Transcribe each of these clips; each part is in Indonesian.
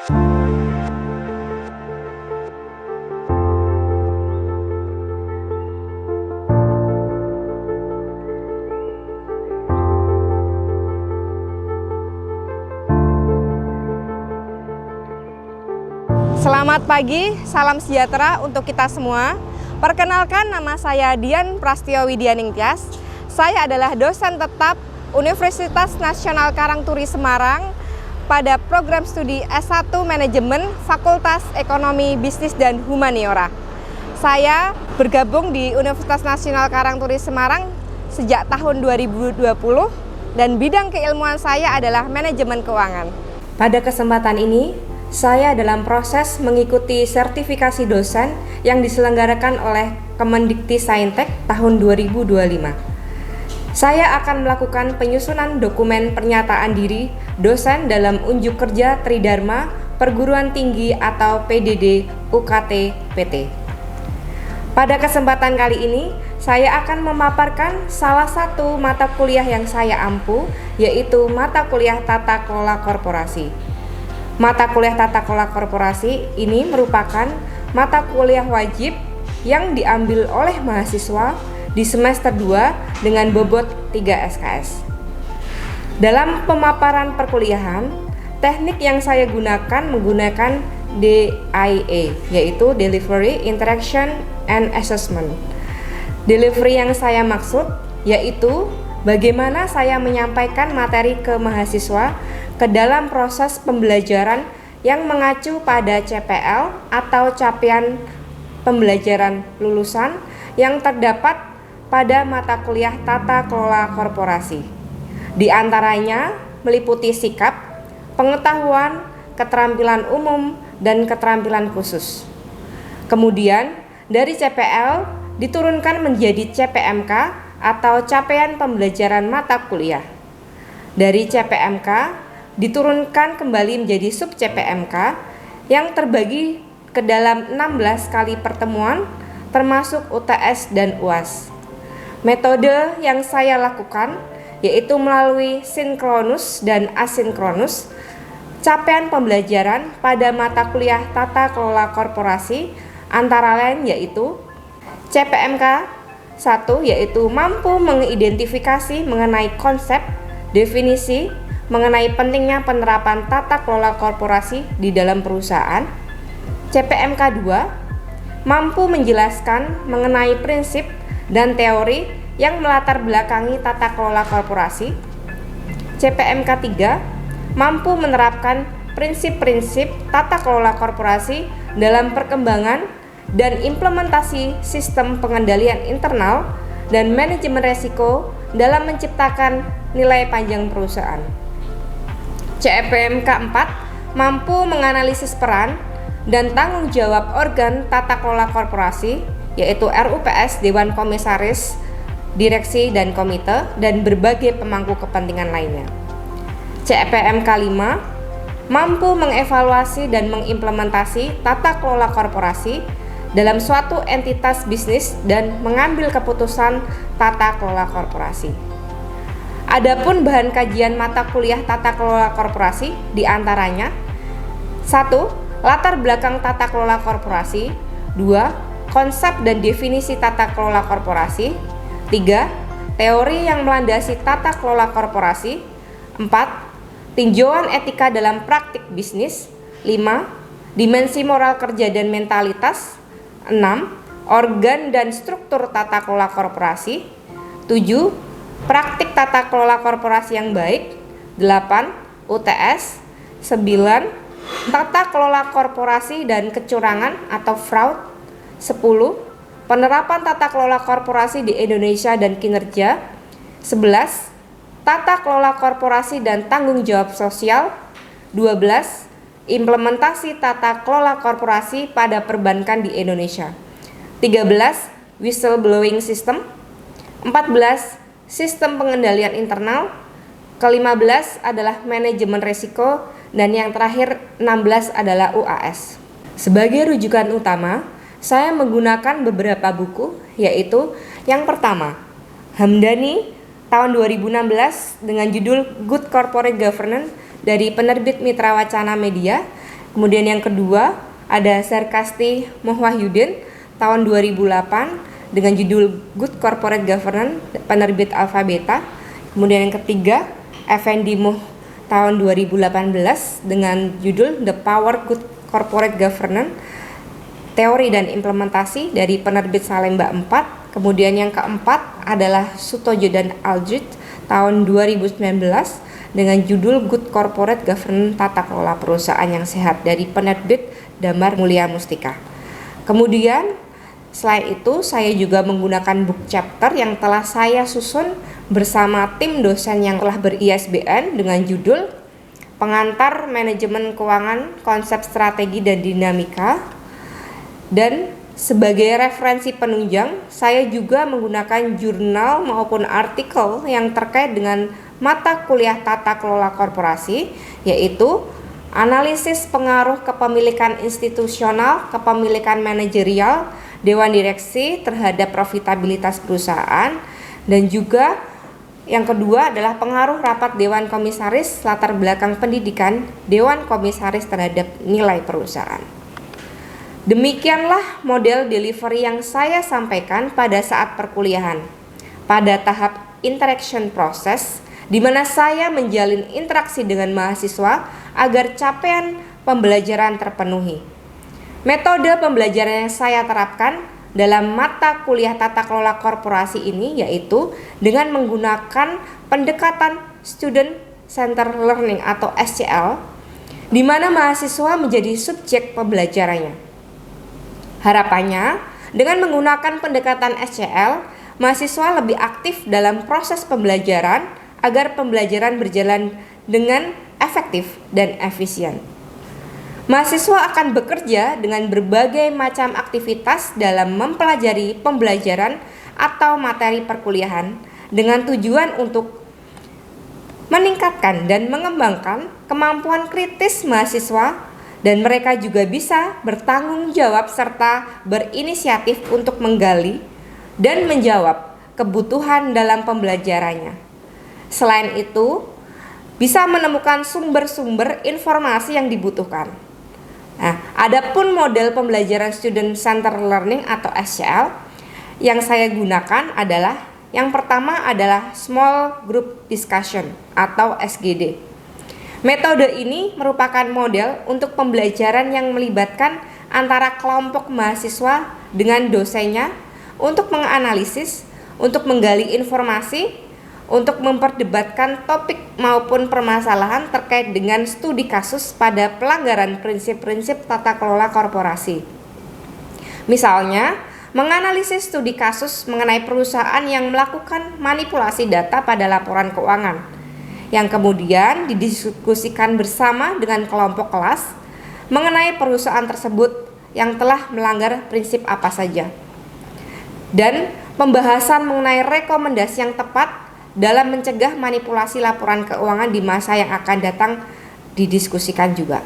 Selamat pagi, salam sejahtera untuk kita semua. Perkenalkan, nama saya Dian Prastio Widyaningtyas. Saya adalah dosen tetap Universitas Nasional Karangturi Semarang pada program studi S1 Manajemen Fakultas Ekonomi, Bisnis, dan Humaniora. Saya bergabung di Universitas Nasional Karangturi Semarang sejak tahun 2020 dan bidang keilmuan saya adalah manajemen keuangan. Pada kesempatan ini, saya dalam proses mengikuti sertifikasi dosen yang diselenggarakan oleh Kemendikti-Saintek tahun 2025. Saya akan melakukan penyusunan dokumen pernyataan diri dosen dalam unjuk kerja Tridharma Perguruan Tinggi atau PDD UKT PT. Pada kesempatan kali ini, saya akan memaparkan salah satu mata kuliah yang saya ampu, yaitu mata kuliah Tata Kelola Korporasi. Mata kuliah Tata Kelola Korporasi ini merupakan mata kuliah wajib yang diambil oleh mahasiswa di semester 2 dengan bobot 3 SKS. Dalam pemaparan perkuliahan, teknik yang saya gunakan menggunakan DIA, yaitu Delivery, Interaction, and Assessment. Delivery yang saya maksud yaitu bagaimana saya menyampaikan materi ke mahasiswa ke dalam proses pembelajaran yang mengacu pada CPL atau capaian pembelajaran lulusan yang terdapat pada mata kuliah Tata Kelola Korporasi. Di antaranya meliputi sikap, pengetahuan, keterampilan umum, dan keterampilan khusus. Kemudian dari CPL diturunkan menjadi CPMK atau capaian pembelajaran mata kuliah. Dari CPMK diturunkan kembali menjadi sub CPMK yang terbagi ke dalam 16 kali pertemuan termasuk UTS dan UAS. Metode yang saya lakukan yaitu melalui sinkronus dan asinkronus capaian pembelajaran pada mata kuliah Tata Kelola Korporasi antara lain yaitu CPMK 1 yaitu mampu mengidentifikasi mengenai konsep, definisi mengenai pentingnya penerapan tata kelola korporasi di dalam perusahaan. CPMK 2 mampu menjelaskan mengenai prinsip dan teori yang melatar belakangi tata kelola korporasi. CPMK 3 mampu menerapkan prinsip-prinsip tata kelola korporasi dalam perkembangan dan implementasi sistem pengendalian internal dan manajemen resiko dalam menciptakan nilai panjang perusahaan. CPMK 4 mampu menganalisis peran dan tanggung jawab organ tata kelola korporasi yaitu RUPS, Dewan Komisaris, Direksi dan Komite, dan berbagai pemangku kepentingan lainnya. CPMK 5 mampu mengevaluasi dan mengimplementasi tata kelola korporasi dalam suatu entitas bisnis dan mengambil keputusan tata kelola korporasi. Adapun bahan kajian mata kuliah Tata Kelola Korporasi diantaranya 1. Latar belakang tata kelola korporasi. 2. Konsep dan definisi tata kelola korporasi. 3. Teori yang melandasi tata kelola korporasi. 4. Tinjauan etika dalam praktik bisnis. 5. Dimensi moral kerja dan mentalitas. 6. Organ dan struktur tata kelola korporasi. 7. Praktik tata kelola korporasi yang baik. 8. UTS. 9. Tata kelola korporasi dan kecurangan atau fraud. 10. Penerapan tata kelola korporasi di Indonesia dan kinerja. 11. Tata kelola korporasi dan tanggung jawab sosial. 12. Implementasi tata kelola korporasi pada perbankan di Indonesia. 13. Whistleblowing system. 14. Sistem pengendalian internal. Ke-15 adalah manajemen risiko, dan yang terakhir 16 adalah UAS. Sebagai rujukan utama, saya menggunakan beberapa buku, yaitu yang pertama, Hamdani tahun 2016 dengan judul Good Corporate Governance dari penerbit Mitra Wacana Media. Kemudian yang kedua ada Sarkasti Mohwahyudin tahun 2008 dengan judul Good Corporate Governance, penerbit Alpha Beta. Kemudian yang ketiga Effendi Moh tahun 2018 dengan judul The Power Good Corporate Governance, Teori dan Implementasi dari penerbit Salemba 4. Kemudian yang keempat adalah Sutojo dan Aljit tahun 2019 dengan judul Good Corporate Governance, Tata Kelola Perusahaan yang Sehat dari penerbit Damar Mulia Mustika. Kemudian selain itu saya juga menggunakan book chapter yang telah saya susun bersama tim dosen yang telah ber-ISBN dengan judul Pengantar Manajemen Keuangan, Konsep Strategi dan Dinamika. Dan sebagai referensi penunjang, saya juga menggunakan jurnal maupun artikel yang terkait dengan mata kuliah tata kelola korporasi, yaitu analisis pengaruh kepemilikan institusional, kepemilikan manajerial, dewan direksi terhadap profitabilitas perusahaan, dan juga yang kedua adalah pengaruh rapat dewan komisaris, latar belakang pendidikan dewan komisaris terhadap nilai perusahaan. Demikianlah model delivery yang saya sampaikan pada saat perkuliahan. Pada tahap interaction process, di mana saya menjalin interaksi dengan mahasiswa agar capaian pembelajaran terpenuhi. Metode pembelajaran yang saya terapkan dalam mata kuliah tata kelola korporasi ini yaitu dengan menggunakan pendekatan Student Centered Learning atau SCL, di mana mahasiswa menjadi subjek pembelajarannya. Harapannya, dengan menggunakan pendekatan SCL, mahasiswa lebih aktif dalam proses pembelajaran agar pembelajaran berjalan dengan efektif dan efisien. Mahasiswa akan bekerja dengan berbagai macam aktivitas dalam mempelajari pembelajaran atau materi perkuliahan dengan tujuan untuk meningkatkan dan mengembangkan kemampuan kritis mahasiswa, dan mereka juga bisa bertanggung jawab serta berinisiatif untuk menggali dan menjawab kebutuhan dalam pembelajarannya. Selain itu, bisa menemukan sumber-sumber informasi yang dibutuhkan. Nah, adapun model pembelajaran Student Centered Learning atau SCL yang saya gunakan adalah yang pertama adalah Small Group Discussion atau SGD. Metode ini merupakan model untuk pembelajaran yang melibatkan antara kelompok mahasiswa dengan dosennya untuk menganalisis, untuk menggali informasi, untuk memperdebatkan topik maupun permasalahan terkait dengan studi kasus pada pelanggaran prinsip-prinsip tata kelola korporasi. Misalnya, menganalisis studi kasus mengenai perusahaan yang melakukan manipulasi data pada laporan keuangan, yang kemudian didiskusikan bersama dengan kelompok kelas mengenai perusahaan tersebut yang telah melanggar prinsip apa saja. Dan pembahasan mengenai rekomendasi yang tepat dalam mencegah manipulasi laporan keuangan di masa yang akan datang didiskusikan juga.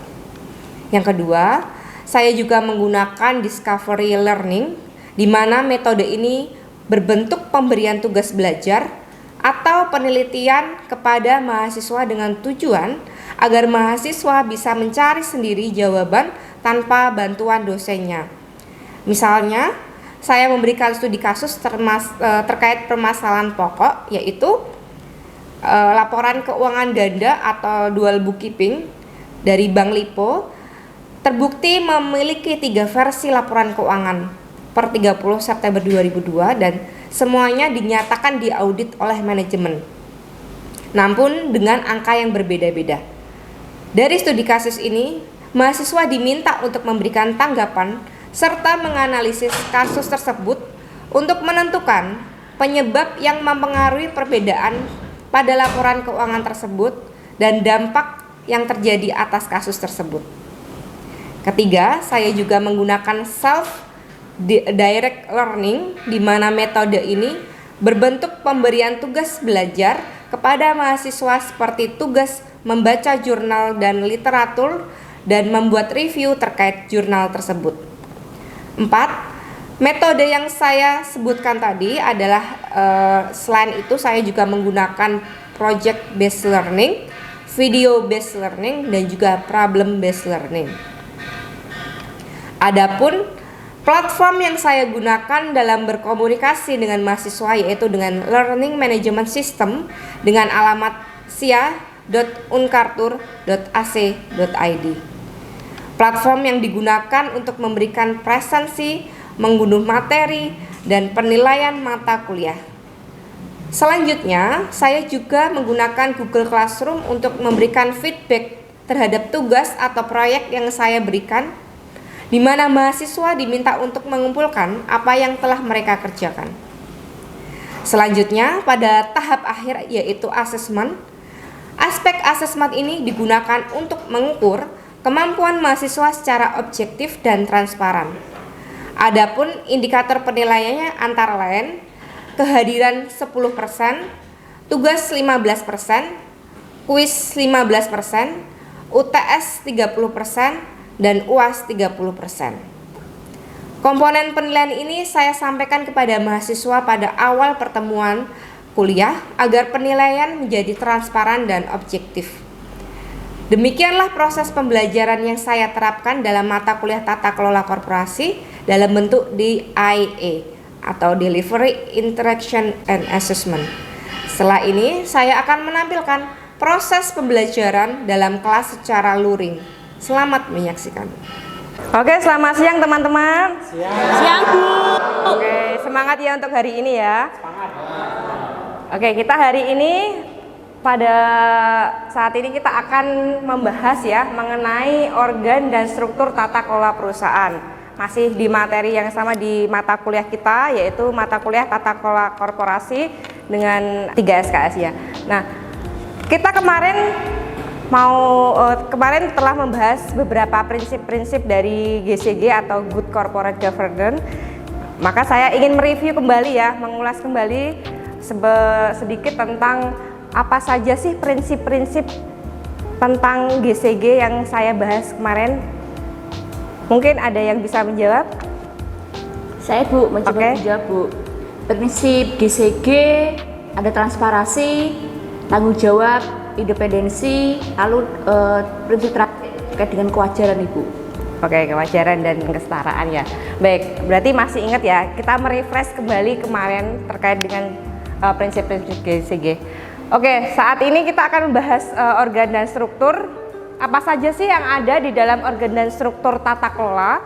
Yang kedua, saya juga menggunakan discovery learning, di mana metode ini berbentuk pemberian tugas belajar atau penelitian kepada mahasiswa dengan tujuan agar mahasiswa bisa mencari sendiri jawaban tanpa bantuan dosennya. Misalnya, saya memberikan studi kasus terkait permasalahan pokok, yaitu laporan keuangan ganda atau dual bookkeeping dari Bank Lipo terbukti memiliki 3 versi laporan keuangan per 30 September 2002 dan semuanya dinyatakan diaudit oleh manajemen, namun dengan angka yang berbeda-beda. Dari studi kasus ini, mahasiswa diminta untuk memberikan tanggapan serta menganalisis kasus tersebut untuk menentukan penyebab yang mempengaruhi perbedaan pada laporan keuangan tersebut dan dampak yang terjadi atas kasus tersebut. Ketiga, saya juga menggunakan self-direct learning, di mana metode ini berbentuk pemberian tugas belajar kepada mahasiswa seperti tugas membaca jurnal dan literatur dan membuat review terkait jurnal tersebut. 4. Metode yang saya sebutkan tadi adalah selain itu saya juga menggunakan project based learning, video based learning, dan juga problem based learning. Adapun platform yang saya gunakan dalam berkomunikasi dengan mahasiswa yaitu dengan Learning Management System dengan alamat sia.unkartur.ac.id. Platform yang digunakan untuk memberikan presensi, mengunduh materi, dan penilaian mata kuliah. Selanjutnya, saya juga menggunakan Google Classroom untuk memberikan feedback terhadap tugas atau proyek yang saya berikan, di mana mahasiswa diminta untuk mengumpulkan apa yang telah mereka kerjakan. Selanjutnya, pada tahap akhir yaitu asesmen. Aspek asesmen ini digunakan untuk mengukur kemampuan mahasiswa secara objektif dan transparan. Adapun indikator penilaiannya antara lain kehadiran 10%, tugas 15%, kuis 15%, UTS 30%, dan UAS 30%. Komponen penilaian ini saya sampaikan kepada mahasiswa pada awal pertemuan kuliah agar penilaian menjadi transparan dan objektif. Demikianlah proses pembelajaran yang saya terapkan dalam mata kuliah Tata Kelola Korporasi dalam bentuk DIA atau Delivery, Interaction, and Assessment. Setelah ini saya akan menampilkan proses pembelajaran dalam kelas secara luring. Selamat menyaksikan. Oke, selamat siang teman-teman. Siang, Bu. Oke, semangat ya untuk hari ini ya. Oke, kita hari ini pada saat ini kita akan membahas ya mengenai organ dan struktur tata kelola perusahaan. Masih di materi yang sama di mata kuliah kita, yaitu mata kuliah Tata Kelola Korporasi dengan 3 SKS ya. Nah, kita kemarin telah membahas beberapa prinsip-prinsip dari GCG atau Good Corporate Governance. Maka saya ingin mereview kembali ya, mengulas kembali sedikit tentang apa saja sih prinsip-prinsip tentang GCG yang saya bahas kemarin. Mungkin ada yang bisa menjawab? Saya, Bu, mencoba menjawab, Bu. Prinsip GCG ada transparansi, tanggung jawab, independensi, lalu prinsip terakhir terkait dengan kewajaran, Ibu. Oke, kewajaran dan kesetaraan ya. Baik, berarti masih ingat ya, kita merefresh kembali kemarin terkait dengan prinsip-prinsip GCG. Oke, saat ini kita akan membahas organ dan struktur. Apa saja sih yang ada di dalam organ dan struktur tata kelola?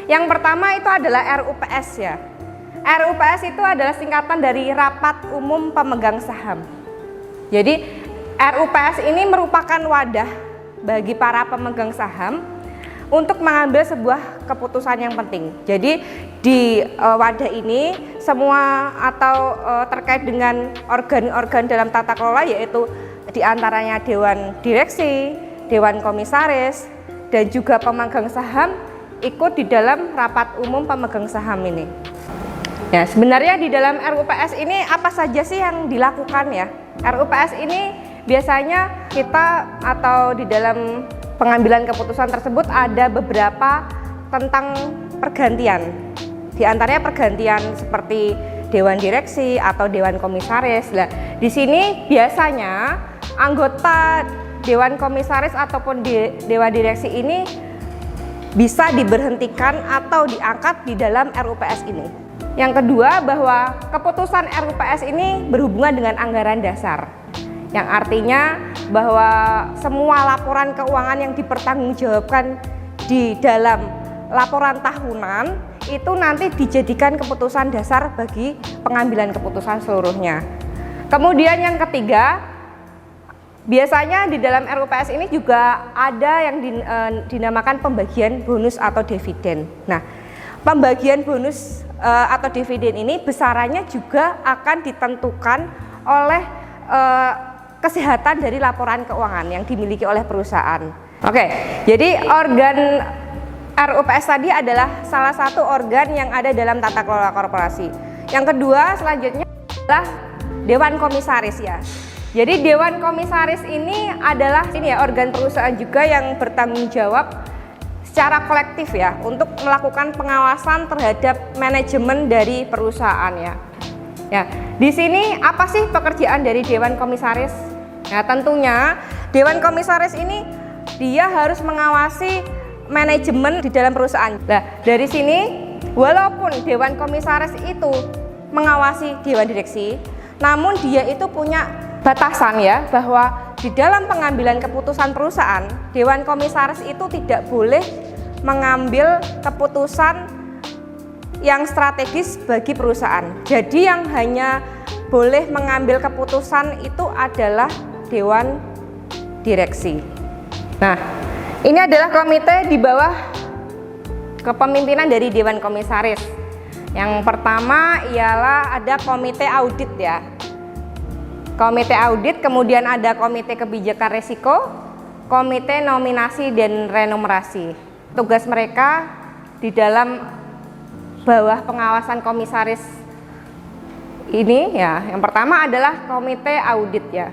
Yang pertama itu adalah RUPS ya. RUPS itu adalah singkatan dari Rapat Umum Pemegang Saham. Jadi RUPS ini merupakan wadah bagi para pemegang saham untuk mengambil sebuah keputusan yang penting. Jadi di wadah ini semua atau terkait dengan organ-organ dalam tata kelola yaitu diantaranya Dewan Direksi, Dewan Komisaris, dan juga pemegang saham ikut di dalam Rapat Umum Pemegang Saham ini. Ya, sebenarnya di dalam RUPS ini apa saja sih yang dilakukan ya? RUPS ini biasanya kita atau di dalam pengambilan keputusan tersebut ada beberapa tentang pergantian. Di antaranya pergantian seperti Dewan Direksi atau Dewan Komisaris. Nah, di sini biasanya anggota Dewan Komisaris ataupun Dewan Direksi ini bisa diberhentikan atau diangkat di dalam RUPS ini. Yang kedua, bahwa keputusan RUPS ini berhubungan dengan anggaran dasar, yang artinya bahwa semua laporan keuangan yang dipertanggungjawabkan di dalam laporan tahunan itu nanti dijadikan keputusan dasar bagi pengambilan keputusan seluruhnya. Kemudian yang ketiga, biasanya di dalam RUPS ini juga ada yang dinamakan pembagian bonus atau dividen. Nah, pembagian bonus atau dividen ini besarannya juga akan ditentukan oleh kesehatan dari laporan keuangan yang dimiliki oleh perusahaan. Oke, jadi organ RUPS tadi adalah salah satu organ yang ada dalam tata kelola korporasi. Yang kedua selanjutnya adalah Dewan Komisaris ya. Jadi Dewan Komisaris ini adalah organ perusahaan juga yang bertanggung jawab secara kolektif ya untuk melakukan pengawasan terhadap manajemen dari perusahaan ya. Ya, di sini apa sih pekerjaan dari Dewan Komisaris? Nah, tentunya Dewan Komisaris ini dia harus mengawasi manajemen di dalam perusahaan. Nah, dari sini walaupun Dewan Komisaris itu mengawasi Dewan Direksi, namun dia itu punya batasan ya, bahwa di dalam pengambilan keputusan perusahaan, Dewan Komisaris itu tidak boleh mengambil keputusan yang strategis bagi perusahaan. Jadi yang hanya boleh mengambil keputusan itu adalah Dewan Direksi. Nah, ini adalah komite di bawah kepemimpinan dari Dewan Komisaris. Yang pertama ialah ada komite audit ya. Komite audit, kemudian ada komite kebijakan resiko, komite nominasi dan renumerasi. Tugas mereka di dalam bawah pengawasan komisaris ini ya, yang pertama adalah komite audit ya.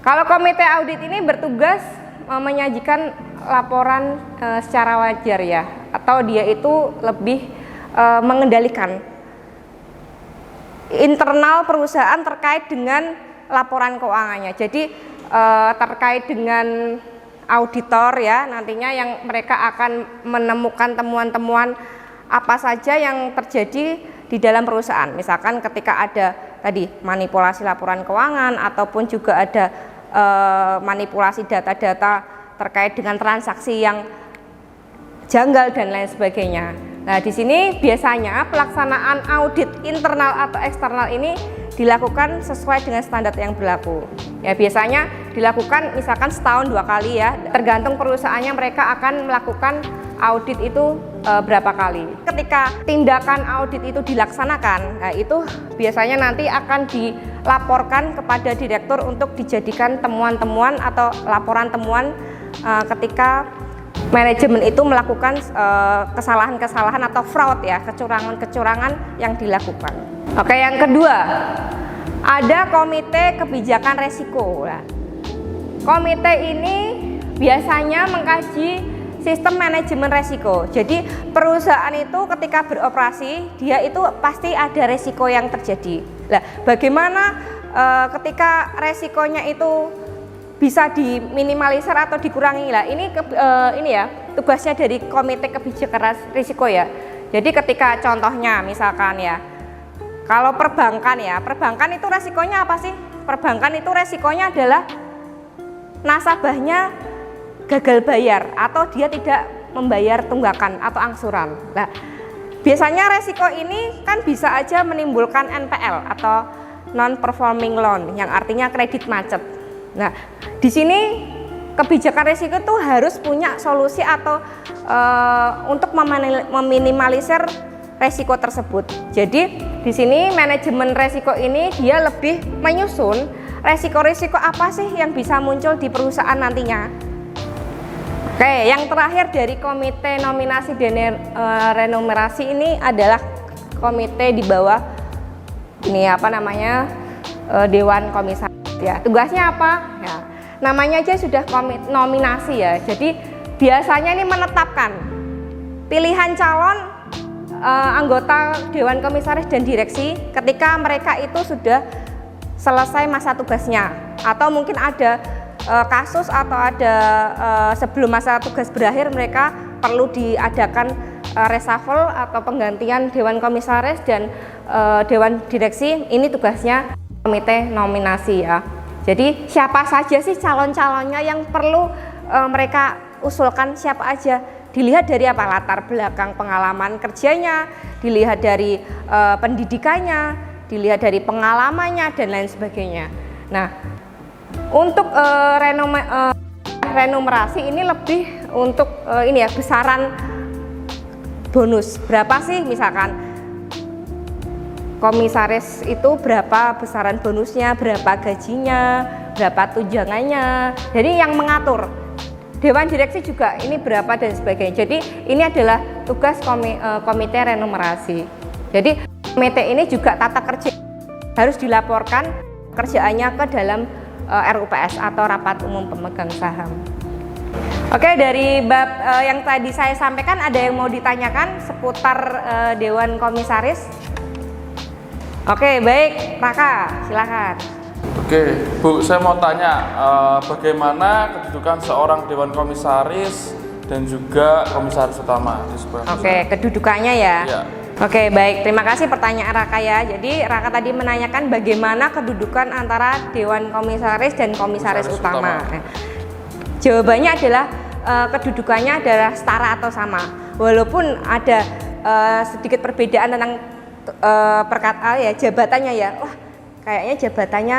Kalau komite audit ini bertugas menyajikan laporan secara wajar ya, atau dia itu lebih mengendalikan internal perusahaan terkait dengan laporan keuangannya. Jadi terkait dengan auditor ya, nantinya yang mereka akan menemukan temuan-temuan apa saja yang terjadi di dalam perusahaan. Misalkan ketika ada tadi manipulasi laporan keuangan, ataupun juga ada manipulasi data-data terkait dengan transaksi yang janggal dan lain sebagainya. Nah, di sini biasanya pelaksanaan audit internal atau eksternal ini dilakukan sesuai dengan standar yang berlaku. Ya, biasanya dilakukan misalkan setahun 2 kali ya, tergantung perusahaannya mereka akan melakukan audit itu berapa kali. Ketika tindakan audit itu dilaksanakan, nah itu biasanya nanti akan dilaporkan kepada direktur untuk dijadikan temuan-temuan atau laporan temuan ketika manajemen itu melakukan kesalahan-kesalahan atau fraud ya, kecurangan-kecurangan yang dilakukan. Oke, yang kedua ada komite kebijakan resiko. Nah, komite ini biasanya mengkaji sistem manajemen resiko. Jadi perusahaan itu ketika beroperasi dia itu pasti ada resiko yang terjadi. Nah, bagaimana ketika resikonya itu bisa diminimalisir atau dikurangi lah. Ini ya tugasnya dari komite kebijakan risiko ya. Jadi ketika contohnya misalkan ya, kalau perbankan ya, perbankan itu resikonya apa sih? Perbankan itu resikonya adalah nasabahnya gagal bayar atau dia tidak membayar tunggakan atau angsuran. Nah, biasanya resiko ini kan bisa aja menimbulkan NPL atau non performing loan yang artinya kredit macet. Nah, di sini kebijakan risiko itu harus punya solusi atau untuk meminimalisir resiko tersebut. Jadi di sini manajemen resiko ini dia lebih menyusun resiko-resiko apa sih yang bisa muncul di perusahaan nantinya. Oke, yang terakhir dari komite nominasi dan renumerasi ini adalah komite di bawah ini Dewan Komisaris ya. Tugasnya apa? Ya, namanya aja sudah komite nominasi ya. Jadi biasanya ini menetapkan pilihan calon anggota Dewan Komisaris dan Direksi ketika mereka itu sudah selesai masa tugasnya, atau mungkin ada kasus atau ada sebelum masa tugas berakhir mereka perlu diadakan reshuffle atau penggantian Dewan Komisaris dan Dewan Direksi. Ini tugasnya komite nominasi ya. Jadi siapa saja sih calon-calonnya yang perlu mereka usulkan, siapa aja. Dilihat dari apa? Latar belakang pengalaman kerjanya, dilihat dari pendidikannya, dilihat dari pengalamannya dan lain sebagainya. Nah, untuk renumerasi ini lebih untuk ini ya, besaran bonus. Berapa sih misalkan komisaris itu berapa besaran bonusnya, berapa gajinya, berapa tunjangannya. Jadi yang mengatur. Dewan Direksi juga ini berapa dan sebagainya. Jadi ini adalah tugas komite renumerasi. Jadi komite ini juga tata kerja harus dilaporkan kerjaannya ke dalam RUPS atau Rapat Umum Pemegang Saham. Oke, dari bab yang tadi saya sampaikan, ada yang mau ditanyakan seputar Dewan Komisaris? Oke, baik, Raka, silakan. Oke, Bu, saya mau tanya bagaimana kedudukan seorang Dewan Komisaris dan juga komisaris utama di sebuah perusahaan. Oke, kedudukannya ya. Ya. Oke, baik. Terima kasih pertanyaan Raka ya. Jadi Raka tadi menanyakan bagaimana kedudukan antara Dewan Komisaris dan Komisaris Utama. Nah, jawabannya adalah kedudukannya adalah setara atau sama. Walaupun ada sedikit perbedaan tentang jabatannya ya. Wah, kayaknya jabatannya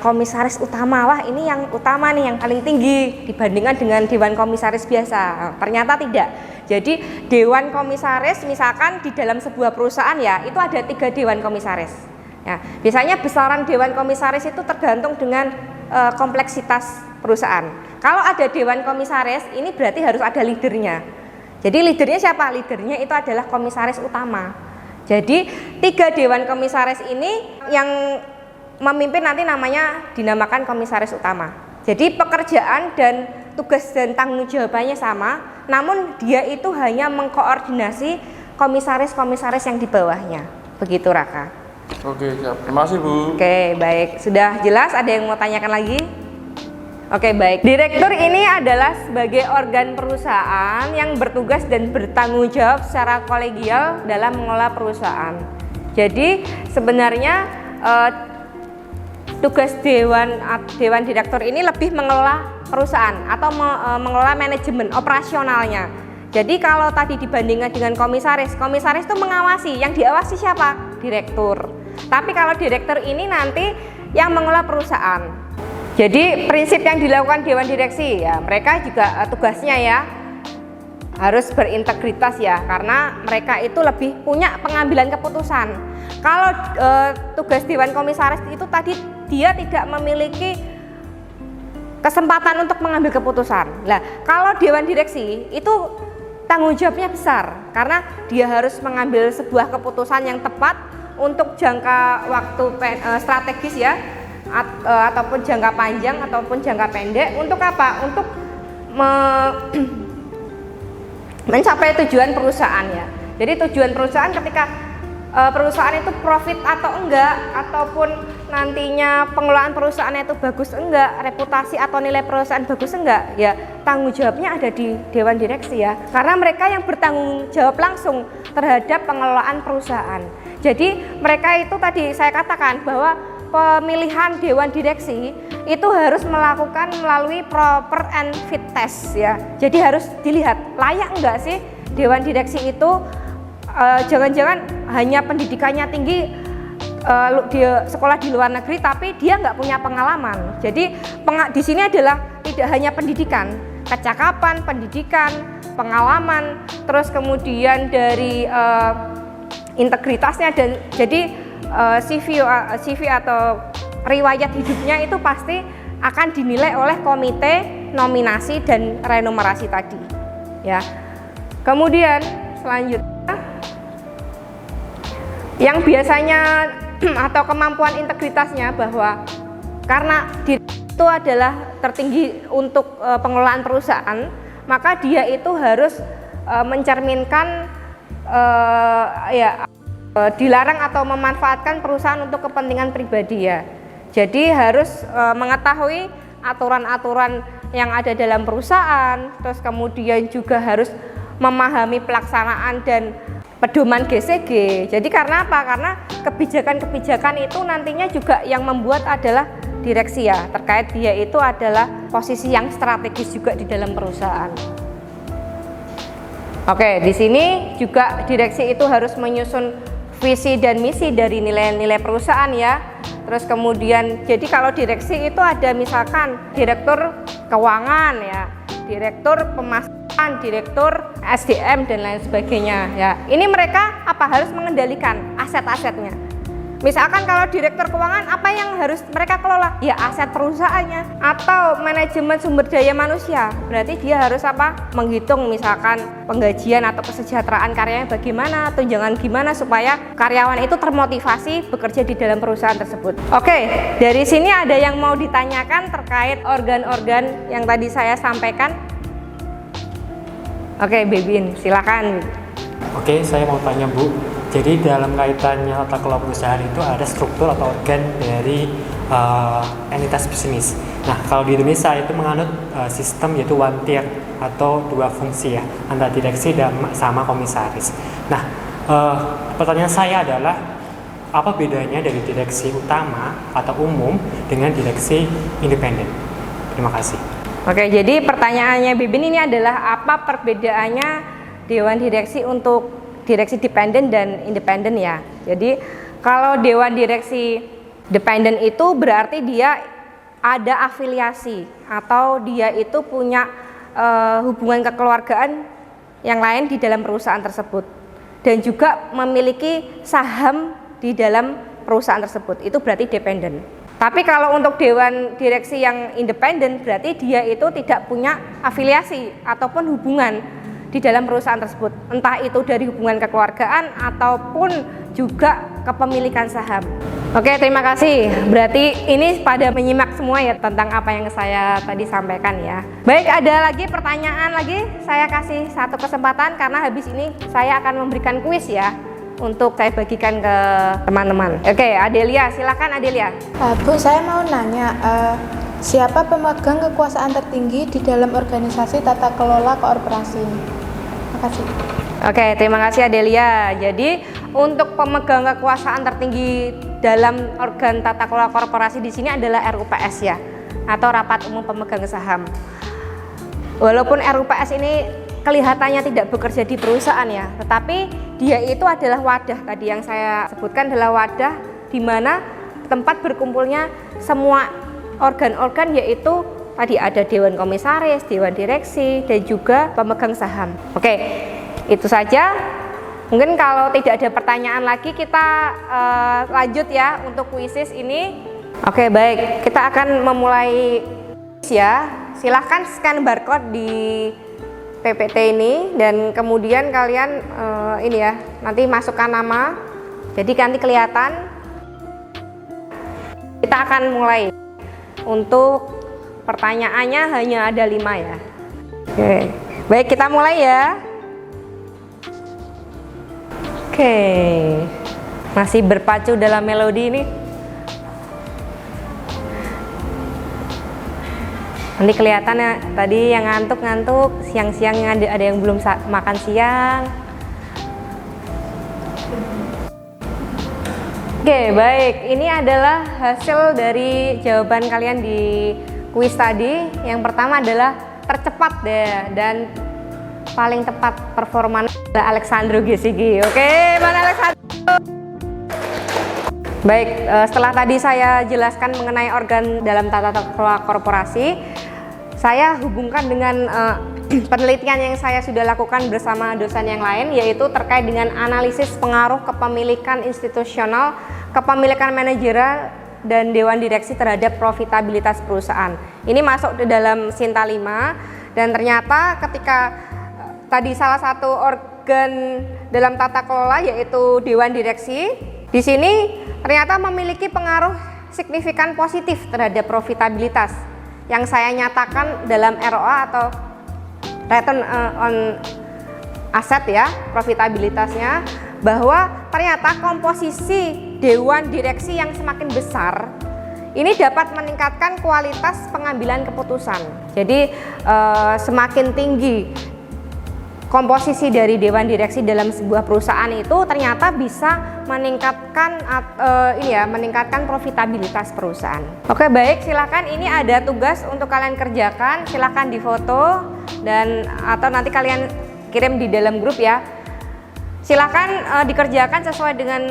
komisaris utama, wah ini yang utama nih, yang paling tinggi dibandingkan dengan dewan komisaris biasa. Ternyata tidak. Jadi dewan komisaris misalkan di dalam sebuah perusahaan ya, itu ada 3 dewan komisaris. Ya, biasanya besaran dewan komisaris itu tergantung dengan kompleksitas perusahaan. Kalau ada dewan komisaris, ini berarti harus ada leadernya. Jadi leadernya siapa? Leadernya itu adalah komisaris utama. Jadi 3 dewan komisaris ini yang memimpin nanti dinamakan komisaris utama. Jadi pekerjaan dan tugas dan tanggung jawabannya sama, namun dia itu hanya mengkoordinasi komisaris-komisaris yang di bawahnya. Begitu Raka. Oke, siap. Terima kasih Bu. Oke, baik. Sudah jelas? Ada yang mau tanyakan lagi? Oke, baik. Direktur ini adalah sebagai organ perusahaan yang bertugas dan bertanggung jawab secara kolegial dalam mengelola perusahaan. Jadi sebenarnya tugas dewan direktur ini lebih mengelola perusahaan atau mengelola manajemen operasionalnya. Jadi kalau tadi dibandingkan dengan komisaris itu mengawasi, yang diawasi siapa? Direktur. Tapi kalau direktur ini nanti yang mengelola perusahaan. Jadi prinsip yang dilakukan dewan direksi ya, mereka juga tugasnya ya harus berintegritas ya, karena mereka itu lebih punya pengambilan keputusan. Kalau tugas dewan komisaris itu tadi dia tidak memiliki kesempatan untuk mengambil keputusan. Nah, kalau dewan direksi itu tanggung jawabnya besar karena dia harus mengambil sebuah keputusan yang tepat untuk jangka waktu strategis ya, ataupun jangka panjang ataupun jangka pendek. Untuk apa? Untuk mencapai tujuan perusahaan ya. Jadi tujuan perusahaan ketika perusahaan itu profit atau enggak, ataupun nantinya pengelolaan perusahaan itu bagus enggak, reputasi atau nilai perusahaan bagus enggak, ya tanggung jawabnya ada di dewan direksi ya, karena mereka yang bertanggung jawab langsung terhadap pengelolaan perusahaan. Jadi mereka itu tadi saya katakan bahwa pemilihan dewan direksi itu harus melakukan melalui proper and fit test ya. Jadi harus dilihat layak enggak sih dewan direksi itu. Jangan-jangan hanya pendidikannya tinggi, dia sekolah di luar negeri tapi dia nggak punya pengalaman. Jadi di sini adalah tidak hanya pendidikan, kecakapan, pendidikan, pengalaman, terus kemudian dari integritasnya, dan jadi CV atau riwayat hidupnya itu pasti akan dinilai oleh komite nominasi dan renumerasi tadi ya. Kemudian selanjutnya yang biasanya atau kemampuan integritasnya, bahwa karena diri itu adalah tertinggi untuk pengelolaan perusahaan, maka dia itu harus mencerminkan dilarang atau memanfaatkan perusahaan untuk kepentingan pribadi ya. Jadi harus mengetahui aturan-aturan yang ada dalam perusahaan, terus kemudian juga harus memahami pelaksanaan dan pedoman GCG. Jadi karena apa? Karena kebijakan-kebijakan itu nantinya juga yang membuat adalah direksi ya, terkait dia itu adalah posisi yang strategis juga di dalam perusahaan. Oke, di sini juga direksi itu harus menyusun visi dan misi dari nilai-nilai perusahaan ya. Terus kemudian jadi kalau direksi itu ada misalkan direktur keuangan ya, direktur pemasaran, direktur SDM dan lain sebagainya ya. Ini mereka harus mengendalikan aset-asetnya. Misalkan kalau direktur keuangan, apa yang harus mereka kelola? Ya aset perusahaannya. Atau manajemen sumber daya manusia, berarti dia harus menghitung misalkan penggajian atau kesejahteraan karyanya bagaimana, tunjangan gimana supaya karyawan itu termotivasi bekerja di dalam perusahaan tersebut. Oke, dari sini ada yang mau ditanyakan terkait organ-organ yang tadi saya sampaikan? Oke, Bebin, silakan. Oke, saya mau tanya Bu. Jadi dalam kaitannya tata kelola perusahaan itu ada struktur atau organ dari entitas bisnis. Nah, kalau di Indonesia itu menganut sistem yaitu one tier atau dua fungsi ya, antara direksi dan sama komisaris. Nah, pertanyaan saya adalah apa bedanya dari direksi utama atau umum dengan direksi independen? Terima kasih. Oke, jadi pertanyaannya Bibin ini adalah apa perbedaannya Dewan Direksi untuk direksi dependen dan independen ya. Jadi kalau Dewan Direksi dependen itu berarti dia ada afiliasi atau dia itu punya hubungan kekeluargaan yang lain di dalam perusahaan tersebut dan juga memiliki saham di dalam perusahaan tersebut. Itu berarti dependen. Tapi kalau untuk Dewan Direksi yang independen berarti dia itu tidak punya afiliasi ataupun hubungan di dalam perusahaan tersebut, entah itu dari hubungan kekeluargaan ataupun juga kepemilikan saham. Oke, terima kasih. Berarti ini pada menyimak semua ya tentang apa yang saya tadi sampaikan ya. Baik, ada lagi pertanyaan lagi? Saya kasih satu kesempatan karena habis ini saya akan memberikan kuis ya untuk saya bagikan ke teman-teman. Oke, Adelia, silakan Adelia. Bu, saya mau nanya, siapa pemegang kekuasaan tertinggi di dalam organisasi tata kelola korporasi ini? Terima kasih. Oke, terima kasih Adelia. Jadi untuk pemegang kekuasaan tertinggi dalam organ tata kelola korporasi di sini adalah RUPS ya, atau Rapat Umum Pemegang Saham. Walaupun RUPS ini kelihatannya tidak bekerja di perusahaan ya, tetapi dia itu adalah wadah, tadi yang saya sebutkan adalah wadah di mana tempat berkumpulnya semua organ-organ, yaitu tadi ada Dewan Komisaris, Dewan Direksi, dan juga pemegang saham. Oke, itu saja. Mungkin kalau tidak ada pertanyaan lagi kita lanjut ya untuk kuisis ini. Oke, baik, kita akan memulai ya. Silahkan scan barcode di PPT ini dan kemudian kalian ini ya, nanti masukkan nama, jadi nanti kelihatan. Kita akan mulai. Untuk pertanyaannya hanya ada 5 ya. Oke, baik, kita mulai ya. Oke, masih berpacu dalam melodi ini. Nanti kelihatan ya, tadi yang ngantuk-ngantuk, siang-siang ada yang belum makan siang. Oke, baik, ini adalah hasil dari jawaban kalian di kuis tadi. Yang pertama adalah tercepat deh, dan paling tepat performa adalah Alexandro Gesigi. Oke, mana Alexandro? Baik, setelah tadi saya jelaskan mengenai organ dalam tata kelola korporasi, saya hubungkan dengan penelitian yang saya sudah lakukan bersama dosen yang lain, yaitu terkait dengan analisis pengaruh kepemilikan institusional, kepemilikan manajerial, dan dewan direksi terhadap profitabilitas perusahaan. Ini masuk di dalam Sinta 5, dan ternyata ketika tadi salah satu organ dalam tata kelola yaitu dewan direksi, di sini ternyata memiliki pengaruh signifikan positif terhadap profitabilitas yang saya nyatakan dalam ROA atau return on asset ya, profitabilitasnya, bahwa ternyata komposisi dewan direksi yang semakin besar ini dapat meningkatkan kualitas pengambilan keputusan. Jadi semakin tinggi komposisi dari dewan direksi dalam sebuah perusahaan itu ternyata bisa meningkatkan meningkatkan profitabilitas perusahaan. Oke, baik, silakan, ini ada tugas untuk kalian kerjakan, silakan difoto dan atau nanti kalian kirim di dalam grup ya. Silakan dikerjakan sesuai dengan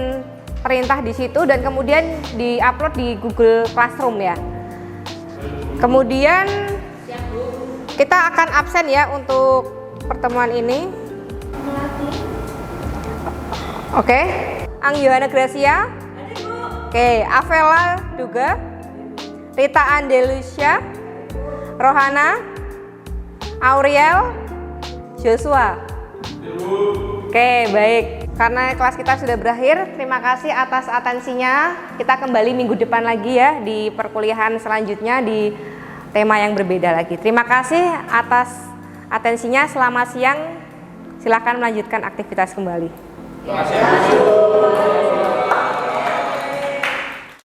perintah di situ dan kemudian diupload di Google Classroom ya. Kemudian kita akan absen ya untuk pertemuan ini. Oke, Ang Yohana Gracia. Oke, Avela Duga, Rita Andelusia, Rohana, Auriel, Joshua. Oke, baik. Karena kelas kita sudah berakhir, terima kasih atas atensinya. Kita kembali minggu depan lagi ya di perkuliahan selanjutnya di tema yang berbeda lagi. Terima kasih atas atensinya. Selamat siang. Silakan melanjutkan aktivitas kembali. Terima kasih.